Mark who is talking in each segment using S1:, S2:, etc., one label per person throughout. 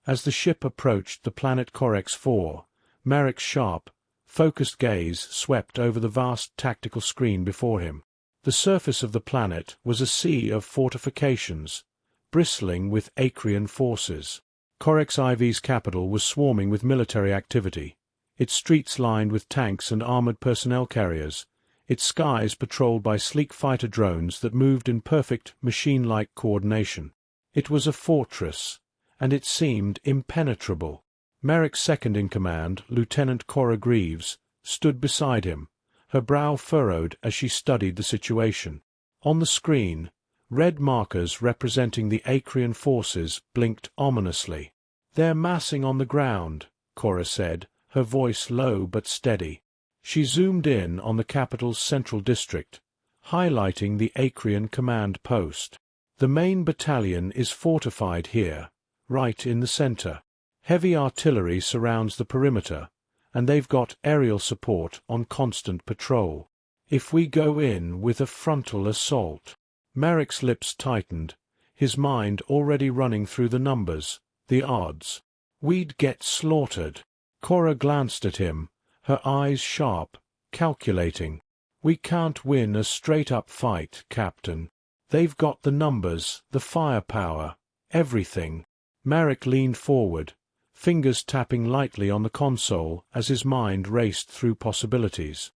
S1: As the ship approached the planet Corex 4, Merrick's sharp, focused gaze swept over the vast tactical screen before him. The surface of the planet was a sea of fortifications, bristling with Acrian forces. Corex IV's capital was swarming with military activity, its streets lined with tanks and armored personnel carriers, its skies patrolled by sleek fighter drones that moved in perfect machine-like coordination. It was a fortress, and it seemed impenetrable. Merrick's second-in-command, Lieutenant Cora Greaves, stood beside him, her brow furrowed as she studied the situation. On the screen, red markers representing the Acrian forces blinked ominously. "They're massing on the ground," Cora said, her voice low but steady. She zoomed in on the capital's central district, highlighting the Acrian command post. "The main battalion is fortified here, right in the center. Heavy artillery surrounds the perimeter, and they've got aerial support on constant patrol. If we go in with a frontal assault—" Merrick's lips tightened, his mind already running through the numbers, the odds. "We'd get slaughtered." Cora glanced at him, her eyes sharp, calculating. "We can't win a straight-up fight, Captain. They've got the numbers, the firepower, everything." Merrick leaned forward, fingers tapping lightly on the console as his mind raced through possibilities.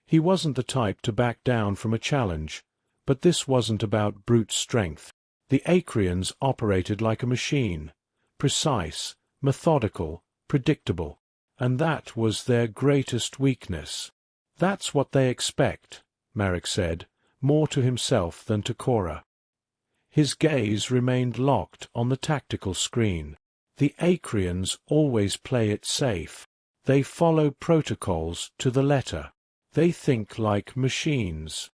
S1: He wasn't the type to back down from a challenge, but this wasn't about brute strength. The Acrians operated like a machine, precise, methodical, predictable, and that was their greatest weakness. "That's what they expect," Merrick said, more to himself than to Cora. His gaze remained locked on the tactical screen. "The Acrians always play it safe. They follow protocols to the letter. They think like machines."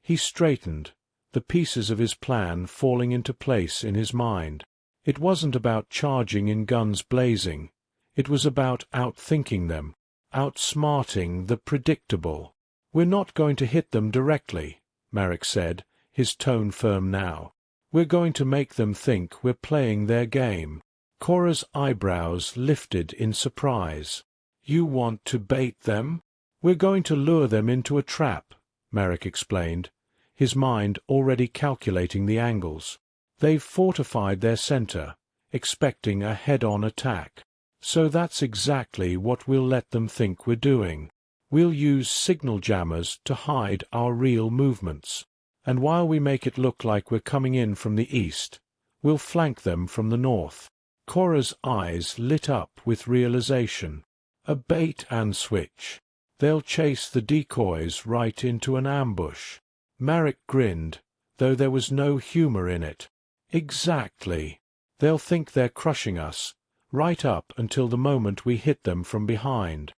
S1: He straightened, the pieces of his plan falling into place in his mind. It wasn't about charging in guns blazing. It was about outthinking them, outsmarting the predictable. "We're not going to hit them directly," Merrick said, his tone firm now. "We're going to make them think we're playing their game." Cora's eyebrows lifted in surprise. "You want to bait them?" "We're going to lure them into a trap," Merrick explained, his mind already calculating the angles. "They've fortified their center, expecting a head-on attack. So that's exactly what we'll let them think we're doing. We'll use signal jammers to hide our real movements. And while we make it look like we're coming in from the east, we'll flank them from the north." Cora's eyes lit up with realization. A bait and switch. They'll chase the decoys right into an ambush. Merrick grinned, though there was no humor in it. "Exactly. They'll think they're crushing us, right up until the moment we hit them from behind."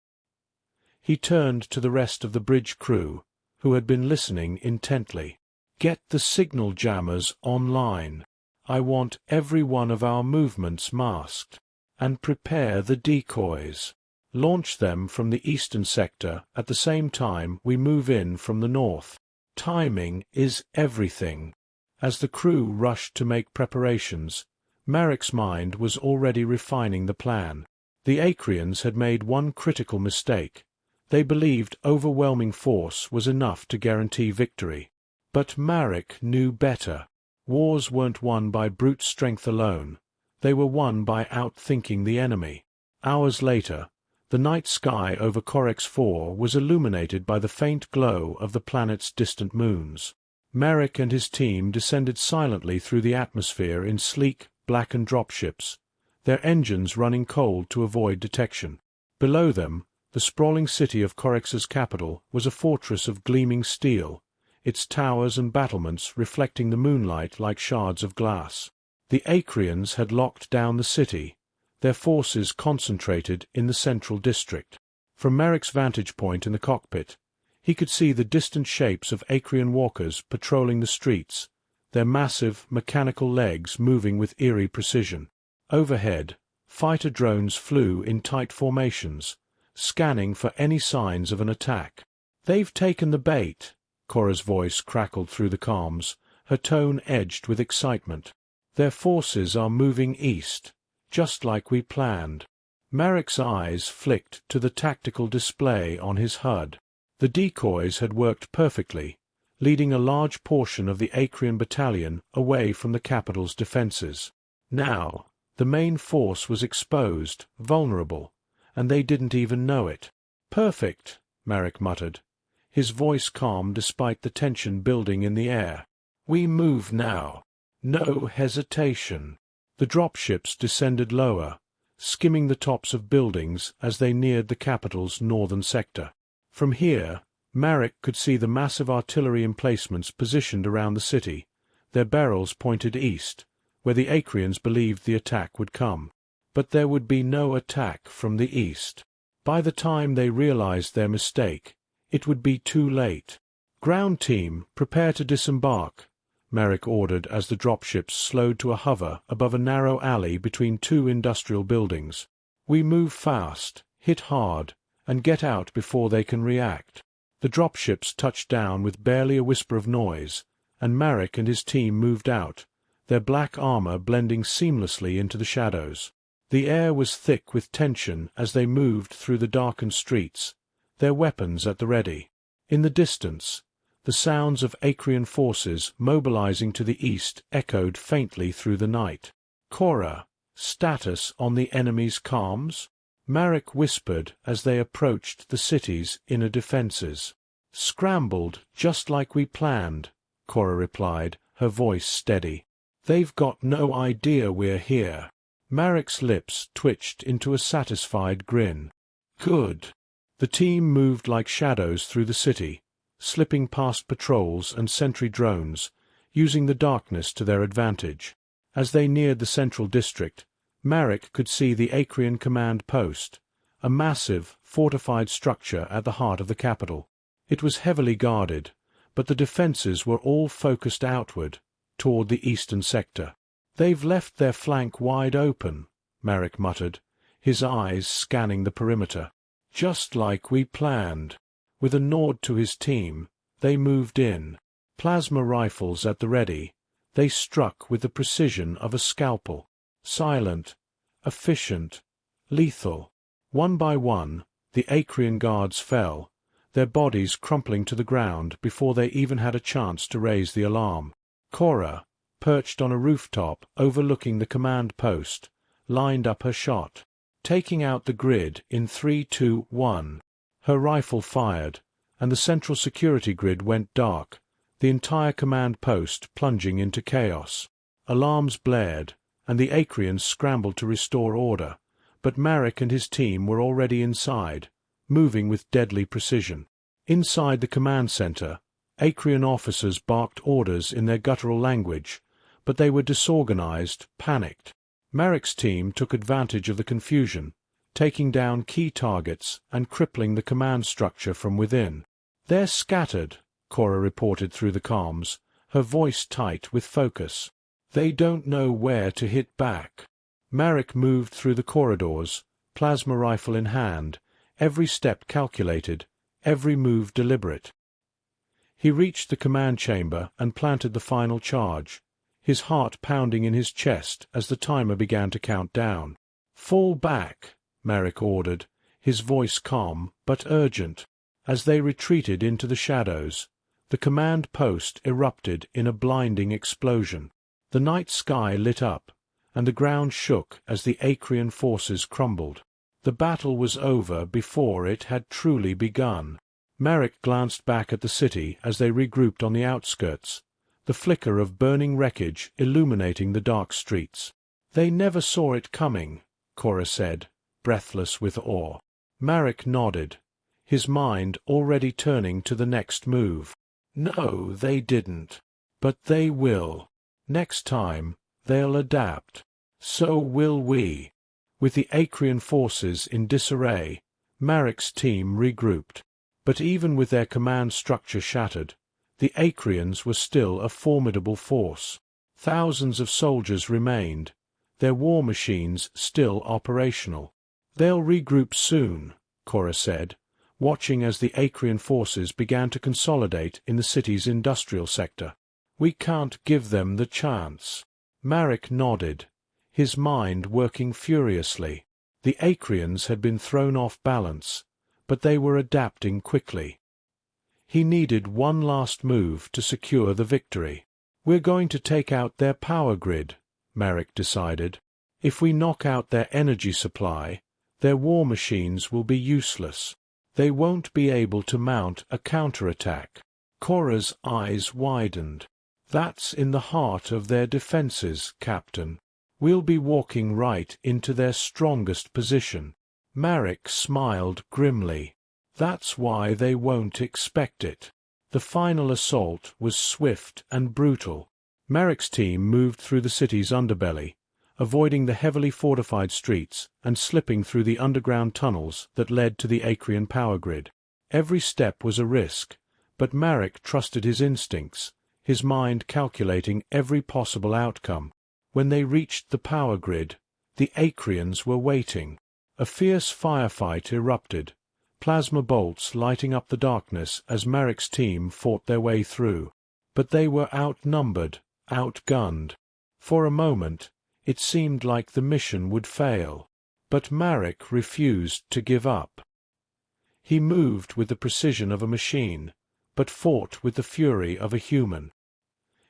S1: He turned to the rest of the bridge crew, who had been listening intently. "Get the signal jammers online. I want every one of our movements masked. And prepare the decoys. Launch them from the eastern sector at the same time we move in from the north. Timing is everything." As the crew rushed to make preparations, Merrick's mind was already refining the plan. The Acrians had made one critical mistake. They believed overwhelming force was enough to guarantee victory. But Merrick knew better. Wars weren't won by brute strength alone. They were won by outthinking the enemy. Hours later, the night sky over Corex 4 was illuminated by the faint glow of the planet's distant moons. Merrick and his team descended silently through the atmosphere in sleek, blackened dropships, their engines running cold to avoid detection. Below them, the sprawling city of Corex's capital was a fortress of gleaming steel, its towers and battlements reflecting the moonlight like shards of glass. The Acrians had locked down the city, their forces concentrated in the central district. From Merrick's vantage point in the cockpit, he could see the distant shapes of Acrian walkers patrolling the streets, their massive, mechanical legs moving with eerie precision. Overhead, fighter drones flew in tight formations, scanning for any signs of an attack. "They've taken the bait," Cora's voice crackled through the comms, her tone edged with excitement. "Their forces are moving east, just like we planned. Marek's eyes flicked to the tactical display on his HUD. The decoys had worked perfectly, leading a large portion of the Acrian battalion away from the capital's defenses. Now, the main force was exposed, vulnerable, and they didn't even know it. "Perfect," Marek muttered, his voice calm despite the tension building in the air. "We move now. No hesitation." The dropships descended lower, skimming the tops of buildings as they neared the capital's northern sector. From here, Marek could see the massive artillery emplacements positioned around the city, their barrels pointed east, where the Acrians believed the attack would come. But there would be no attack from the east. By the time they realized their mistake, it would be too late. "Ground team, prepare to disembark," Marek ordered as the dropships slowed to a hover above a narrow alley between two industrial buildings. "We move fast, hit hard, and get out before they can react." The dropships touched down with barely a whisper of noise, and Marek and his team moved out, their black armor blending seamlessly into the shadows. The air was thick with tension as they moved through the darkened streets, their weapons at the ready. In the distance, the sounds of Acrian forces mobilizing to the east echoed faintly through the night. "Cora, status on the enemy's comms?" Marek whispered as they approached the city's inner defenses. "Scrambled, just like we planned," Cora replied, her voice steady. "They've got no idea we're here." Marek's lips twitched into a satisfied grin. "Good." The team moved like shadows through the city, slipping past patrols and sentry drones, using the darkness to their advantage. As they neared the central district, Marek could see the Acrian command post, a massive, fortified structure at the heart of the capital. It was heavily guarded, but the defenses were all focused outward, toward the eastern sector. "They've left their flank wide open," Marek muttered, his eyes scanning the perimeter. "Just like we planned." With a nod to his team, they moved in. Plasma rifles at the ready, they struck with the precision of a scalpel. Silent, efficient, lethal. One by one, the Acrian guards fell, their bodies crumpling to the ground before they even had a chance to raise the alarm. Cora, perched on a rooftop overlooking the command post, lined up her shot, taking out the grid in 3, 2, 1. Her rifle fired, and the central security grid went dark, the entire command post plunging into chaos. Alarms blared, and the Acrians scrambled to restore order, but Marek and his team were already inside, moving with deadly precision. Inside the command center, Acrian officers barked orders in their guttural language, but they were disorganized, panicked. Marek's team took advantage of the confusion, taking down key targets and crippling the command structure from within. "They're scattered," Cora reported through the comms, her voice tight with focus. "They don't know where to hit back." Marek moved through the corridors, plasma rifle in hand, every step calculated, every move deliberate. He reached the command chamber and planted the final charge, his heart pounding in his chest as the timer began to count down. "Fall back," Marek ordered, his voice calm but urgent. As they retreated into the shadows, the command post erupted in a blinding explosion. The night sky lit up, and the ground shook as the Acrian forces crumbled. The battle was over before it had truly begun. Marek glanced back at the city as they regrouped on the outskirts, the flicker of burning wreckage illuminating the dark streets. "They never saw it coming," Cora said, breathless with awe. Marek nodded, his mind already turning to the next move. "No, they didn't. But they will. Next time, they'll adapt. So will we." With the Acrian forces in disarray, Marek's team regrouped. But even with their command structure shattered, the Acrians were still a formidable force. Thousands of soldiers remained, their war machines still operational. "They'll regroup soon," Cora said, watching as the Acrian forces began to consolidate in the city's industrial sector. "We can't give them the chance." Marek nodded, his mind working furiously. The Acrians had been thrown off balance, but they were adapting quickly. He needed one last move to secure the victory. "We're going to take out their power grid," Merrick decided. "If we knock out their energy supply, their war machines will be useless. They won't be able to mount a counterattack." Cora's eyes widened. "That's in the heart of their defenses, Captain. We'll be walking right into their strongest position." Merrick smiled grimly. "That's why they won't expect it." The final assault was swift and brutal. Merrick's team moved through the city's underbelly, avoiding the heavily fortified streets and slipping through the underground tunnels that led to the Acrian power grid. Every step was a risk, but Merrick trusted his instincts, his mind calculating every possible outcome. When they reached the power grid, the Acrians were waiting. A fierce firefight erupted, plasma bolts lighting up the darkness as Merrick's team fought their way through. But they were outnumbered, outgunned. For a moment, it seemed like the mission would fail. But Merrick refused to give up. He moved with the precision of a machine, but fought with the fury of a human.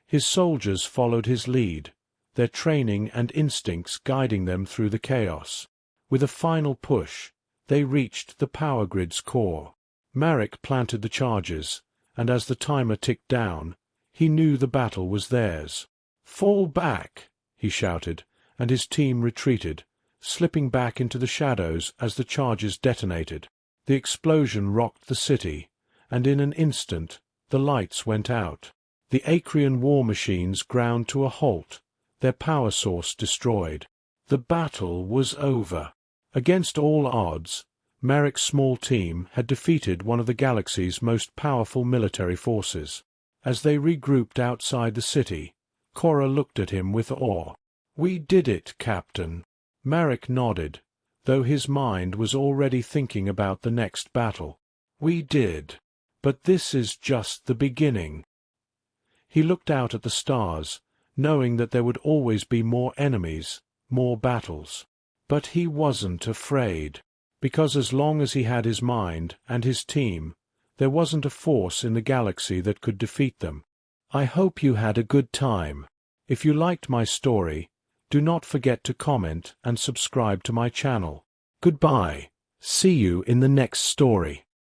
S1: His soldiers followed his lead, their training and instincts guiding them through the chaos. With a final push, they reached the power grid's core. Merrick planted the charges, and as the timer ticked down, he knew the battle was theirs. "Fall back!" he shouted, and his team retreated, slipping back into the shadows as the charges detonated. The explosion rocked the city, and in an instant the lights went out. The Acrian war machines ground to a halt, their power source destroyed. The battle was over. Against all odds, Merrick's small team had defeated one of the galaxy's most powerful military forces. As they regrouped outside the city, Cora looked at him with awe. "We did it, Captain." Merrick nodded, though his mind was already thinking about the next battle. "We did. But this is just the beginning." He looked out at the stars, knowing that there would always be more enemies, more battles. But he wasn't afraid, because as long as he had his mind and his team, there wasn't a force in the galaxy that could defeat them. I hope you had a good time. If you liked my story, do not forget to comment and subscribe to my channel. Goodbye. See you in the next story.